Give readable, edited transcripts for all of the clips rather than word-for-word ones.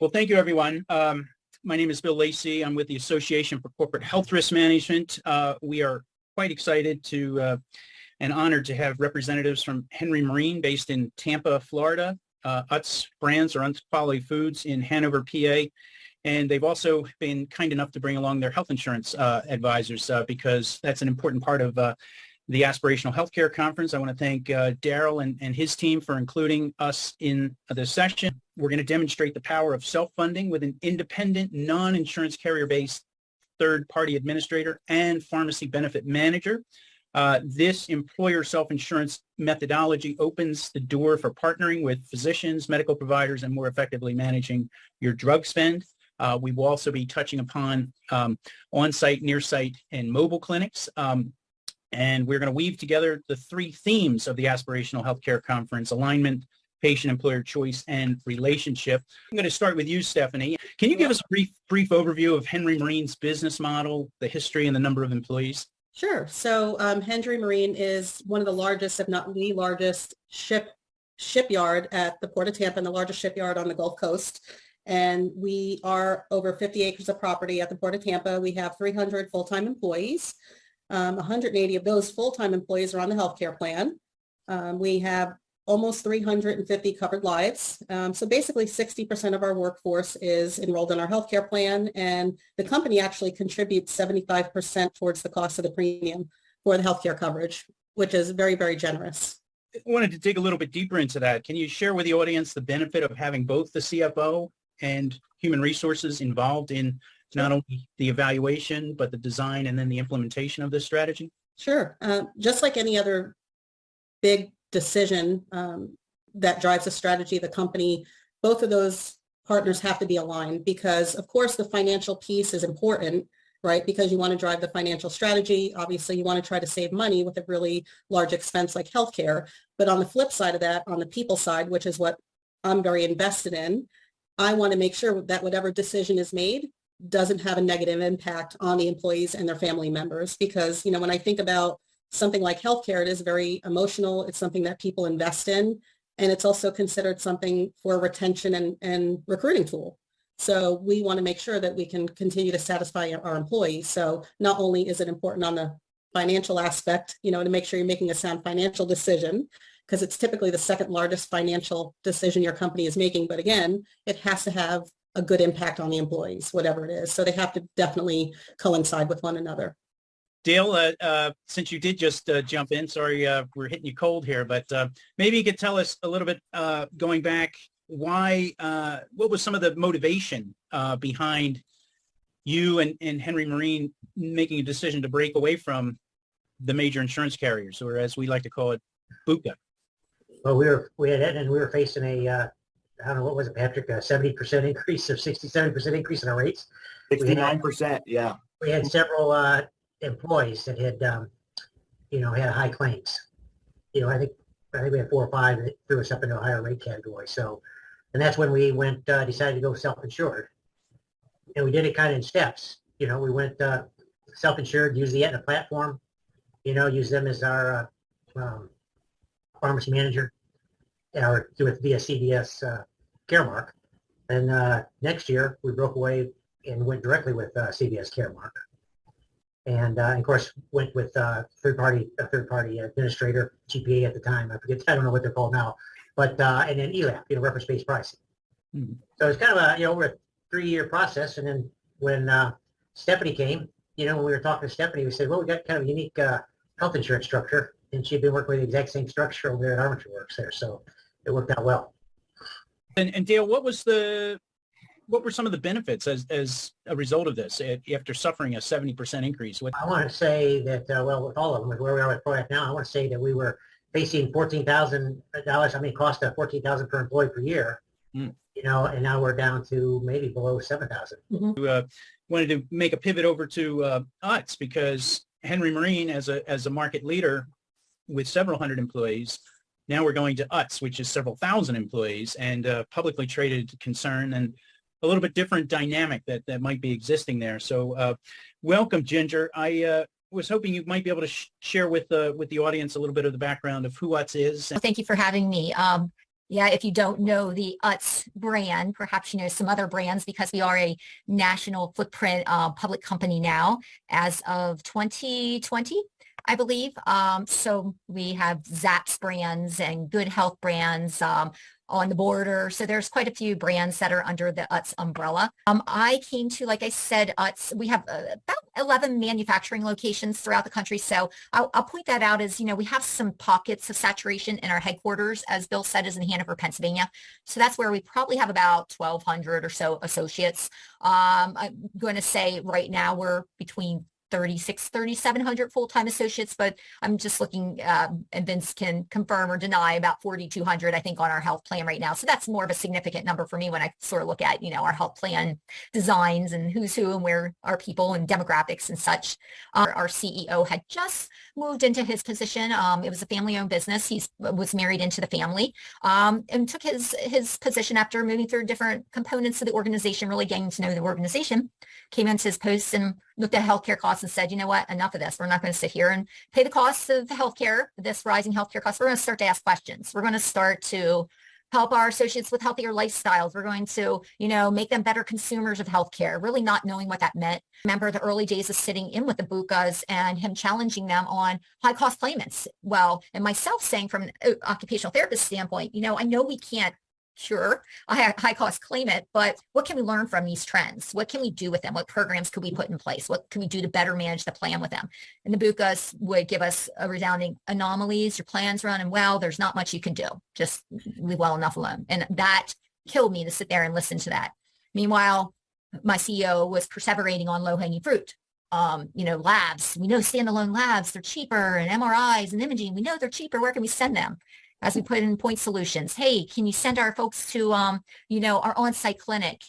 Well, thank you, everyone. My name is Bill Lacey. I'm with the Association for Corporate Health Risk Management. We are quite excited and honored to have representatives from Henry Marine based in Tampa, Florida, Utz Brands or Utz Quality Foods in Hanover, PA. And they've also been kind enough to bring along their health insurance advisors because that's an important part of the Aspirational Healthcare Conference. I want to thank Daryl and his team for including us in the session. We're going to demonstrate the power of self-funding with an independent, non-insurance carrier-based third-party administrator and pharmacy benefit manager. This employer self-insurance methodology opens the door for partnering with physicians, medical providers, and more effectively managing your drug spend. We will also be touching upon on-site, near-site, and mobile clinics. And we're going to weave together the three themes of the Aspirational Healthcare Conference: alignment, patient-employer choice, and relationship. I'm going to start with you, Stephanie. Can you give us a brief overview of Henry Marine's business model, the history, and the number of employees? Sure. So Henry Marine is one of the largest, if not the largest, shipyard at the Port of Tampa and the largest shipyard on the Gulf Coast. And we are over 50 acres of property at the Port of Tampa. We have 300 full-time employees. 180 of those full-time employees are on the healthcare plan. We have almost 350 covered lives. So basically 60% of our workforce is enrolled in our healthcare plan, and the company actually contributes 75% towards the cost of the premium for the healthcare coverage, which is very, very generous. I wanted to dig a little bit deeper into that. Can you share with the audience the benefit of having both the CFO and human resources involved in not only the evaluation, but the design and then the implementation of this strategy? Sure. Just like any other big decision that drives a strategy of the company, both of those partners have to be aligned because, of course, the financial piece is important, right? Because you want to drive the financial strategy. Obviously, you want to try to save money with a really large expense like healthcare. But on the flip side of that, on the people side, which is what I'm very invested in, I want to make sure that whatever decision is made doesn't have a negative impact on the employees and their family members. Because, when I think about something like healthcare, it is very emotional. It's something that people invest in. And it's also considered something for retention and recruiting tool. So we want to make sure that we can continue to satisfy our employees. So not only is it important on the financial aspect, to make sure you're making a sound financial decision, because it's typically the second largest financial decision your company is making. But again, it has to have a good impact on the employees, whatever it is. So they have to definitely coincide with one another. Dale, since you did just jump in, sorry, we're hitting you cold here, but maybe you could tell us a little bit going back, what was some of the motivation behind you and Henry Marine making a decision to break away from the major insurance carriers, or as we like to call it, BUCA? Well, we were facing a, I don't know, what was it, Patrick, a 70% increase or 67% increase in our rates. 69%, yeah. We had several employees that had, had high claims. I think we had 4 or 5 that threw us up into a higher rate category. So, and that's when we decided to go self-insured. And we did it kind of in steps. We went self-insured, used the Aetna platform, use them as our pharmacy manager, or do it via CVS Caremark. And next year we broke away and went directly with CVS Caremark. And of course went with a third party administrator, GPA at the time. I don't know what they're called now, but and then ELAP, reference-based pricing. Mm-hmm. So it's kind of over a 3-year process. And then when Stephanie came, when we were talking to Stephanie, we said, well, we got kind of a unique health insurance structure, and she'd been working with the exact same structure over there at Armature Works there, so it worked out well. And Dale, what were some of the benefits as a result of this after suffering a 70% increase? I want to say that, with all of them, with where we are with product now, I want to say that we were facing $14,000, cost of $14,000 per employee per year, and now we're down to maybe below $7,000. Mm-hmm. Wanted to make a pivot over to Utz because Henry Marine, as a market leader with several hundred employees, now we're going to Utz, which is several thousand employees and a publicly traded concern, and a little bit different dynamic that might be existing there. So welcome, Ginger. I was hoping you might be able to share with the audience a little bit of the background of who Utz is. Thank you for having me. Yeah, if you don't know the Utz brand, perhaps you know some other brands because we are a national footprint public company now as of 2020, I believe. So we have Zapp's brands and Good Health brands on the border. So there's quite a few brands that are under the Utz umbrella. I came to, like I said, Utz, we have about 11 manufacturing locations throughout the country. So I'll point that out as, you know, we have some pockets of saturation in our headquarters, as Bill said, is in Hanover, Pennsylvania. So that's where we probably have about 1,200 or so associates. I'm going to say right now we're between 3,700 full-time associates, but I'm just looking, and Vince can confirm or deny, about 4,200, I think, on our health plan right now. So that's more of a significant number for me when I sort of look at, you know, our health plan designs and who's who and where are people and demographics and such. Our CEO had just moved into his position. It was a family-owned business. He was married into the family, and took his position after moving through different components of the organization, really getting to know the organization, came into his post and looked at healthcare costs and said, you know what, enough of this. We're not going to sit here and pay the costs of healthcare, this rising healthcare costs. We're going to start to ask questions. We're going to start to help our associates with healthier lifestyles. We're going to, you know, make them better consumers of healthcare, really not knowing what that meant. Remember the early days of sitting in with the BUCAs and him challenging them on high cost claimants. Well, and myself saying from an occupational therapist standpoint, you know, I know we can't cure a high cost claimant, but what can we learn from these trends? What can we do with them? What programs could we put in place? What can we do to better manage the plan with them? And the BUCAs would give us a resounding anomalies. Your plan's running well. There's not much you can do. Just leave well enough alone. And that killed me to sit there and listen to that. Meanwhile, my CEO was perseverating on low hanging fruit. You know, labs, we know standalone labs, they're cheaper, and MRIs and imaging, we know they're cheaper. Where can we send them? As we put in point solutions, hey, can you send our folks to, you know, our on-site clinic?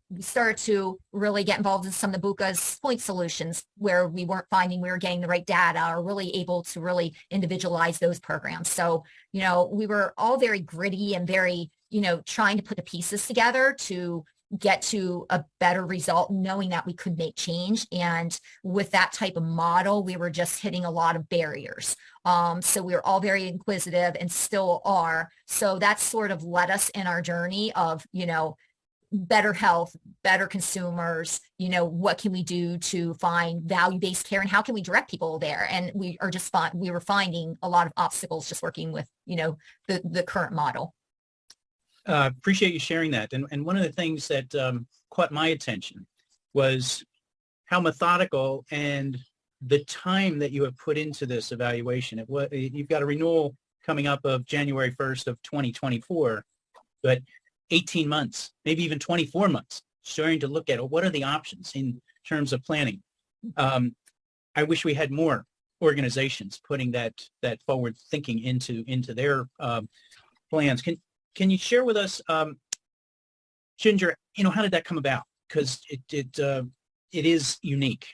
We started to really get involved in some of the BUCA's point solutions where we weren't finding we were getting the right data or really able to really individualize those programs. So, you know, we were all very gritty and very, you know, trying to put the pieces together to get to a better result, knowing that we could make change. And with that type of model, we were just hitting a lot of barriers. So we were all very inquisitive and still are. So that sort of led us in our journey of, you know, better health, better consumers, you know, what can we do to find value-based care and how can we direct people there? And we were finding a lot of obstacles just working with, you know, the current model. Appreciate you sharing that. And one of the things that caught my attention was how methodical and the time that you have put into this evaluation. You've got a renewal coming up of January 1st of 2024, but 18 months, maybe even 24 months, starting to look at what are the options in terms of planning. I wish we had more organizations putting that forward thinking into their plans. Can you share with us, Ginger, you know, how did that come about? Because it is unique.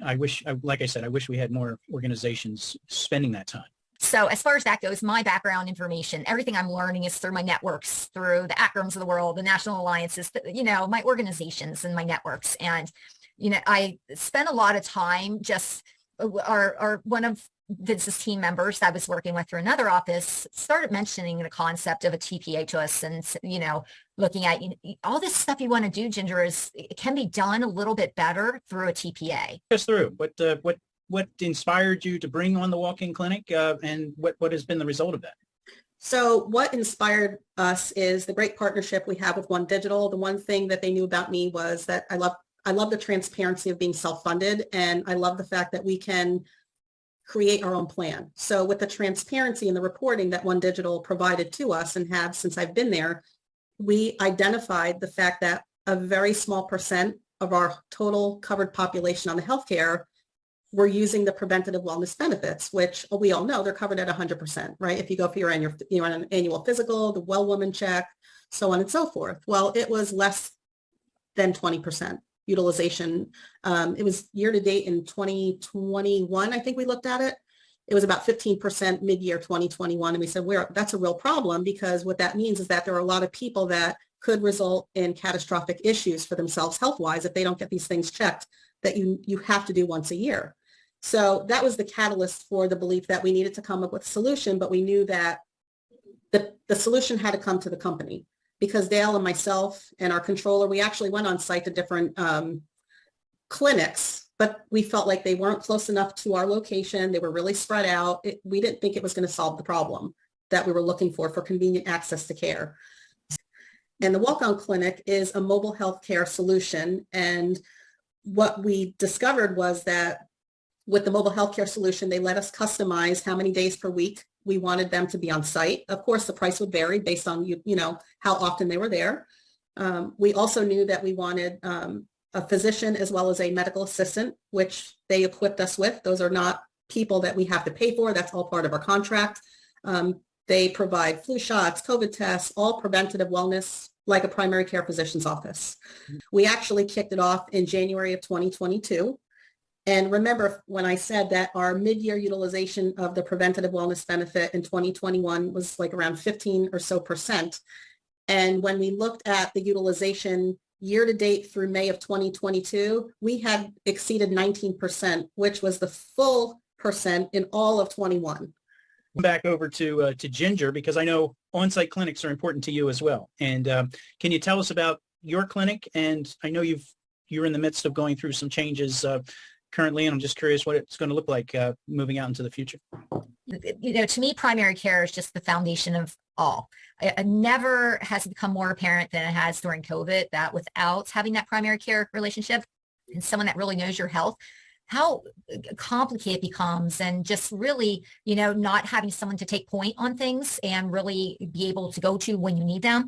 Like I said, I wish we had more organizations spending that time. So as far as that goes, my background information, everything I'm learning is through my networks, through the ACRMs of the world, the national alliances, you know, my organizations and my networks. And, you know, I spent a lot of time just one of Vince's team members that I was working with through another office started mentioning the concept of a TPA to us and, you know, looking at all this stuff you want to do, Ginger, it can be done a little bit better through a TPA. Just through what inspired you to bring on the walk-in clinic, and what has been the result of that? So what inspired us is the great partnership we have with One Digital. The one thing that they knew about me was that I love the transparency of being self-funded, and I love the fact that we can create our own plan. So with the transparency and the reporting that One Digital provided to us and have since I've been there, we identified the fact that a very small percent of our total covered population on the healthcare were using the preventative wellness benefits, which we all know they're covered at 100%, right? If you go for your annual physical, the well woman check, so on and so forth. Well, it was less than 20% utilization. It was year to date in 2021, I think we looked at it. It was about 15% mid-year 2021. And we said, that's a real problem, because what that means is that there are a lot of people that could result in catastrophic issues for themselves health-wise if they don't get these things checked that you have to do once a year. So that was the catalyst for the belief that we needed to come up with a solution, but we knew that the solution had to come to the company because Dale and myself and our controller, we actually went on site to different clinics, but we felt like they weren't close enough to our location. They were really spread out. We didn't think it was going to solve the problem that we were looking for convenient access to care. And the walk-on clinic is a mobile health care solution. And what we discovered was that with the mobile health care solution, they let us customize how many days per week we wanted them to be on site. Of course, the price would vary based on, how often they were there. We also knew that we wanted a physician as well as a medical assistant, which they equipped us with. Those are not people that we have to pay for. That's all part of our contract. They provide flu shots, COVID tests, all preventative wellness, like a primary care physician's office. We actually kicked it off in January of 2022. And remember when I said that our mid-year utilization of the preventative wellness benefit in 2021 was like around 15% or so. And when we looked at the utilization year to date through May of 2022, we had exceeded 19%, which was the full percent in all of 21. Back over to Ginger, because I know on-site clinics are important to you as well. And can you tell us about your clinic? And I know you're in the midst of going through some changes currently, and I'm just curious what it's going to look like moving out into the future. To me, primary care is just the foundation of all. It never has become more apparent than it has during COVID that without having that primary care relationship and someone that really knows your health, how complicated it becomes, and just really, not having someone to take point on things and really be able to go to when you need them.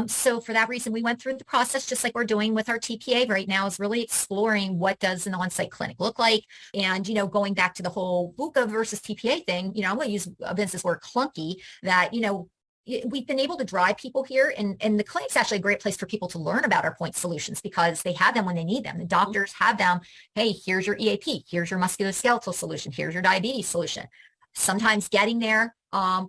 So for that reason, we went through the process, just like we're doing with our TPA right now, is really exploring what does an on-site clinic look like. And, going back to the whole VUCA versus TPA thing, I'm going to use a business word clunky, that, we've been able to drive people here, and the clinic's actually a great place for people to learn about our point solutions because they have them when they need them. The doctors have them. Hey, here's your EAP. Here's your musculoskeletal solution. Here's your diabetes solution. Sometimes getting there,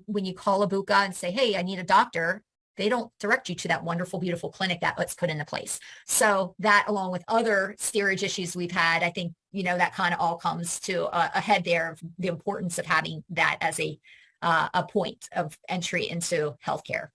when you call a VUCA and say, hey, I need a doctor, they don't direct you to that wonderful, beautiful clinic that let's put into place. So that, along with other steerage issues we've had, I think, that kind of all comes to a head there of the importance of having that as a point of entry into healthcare.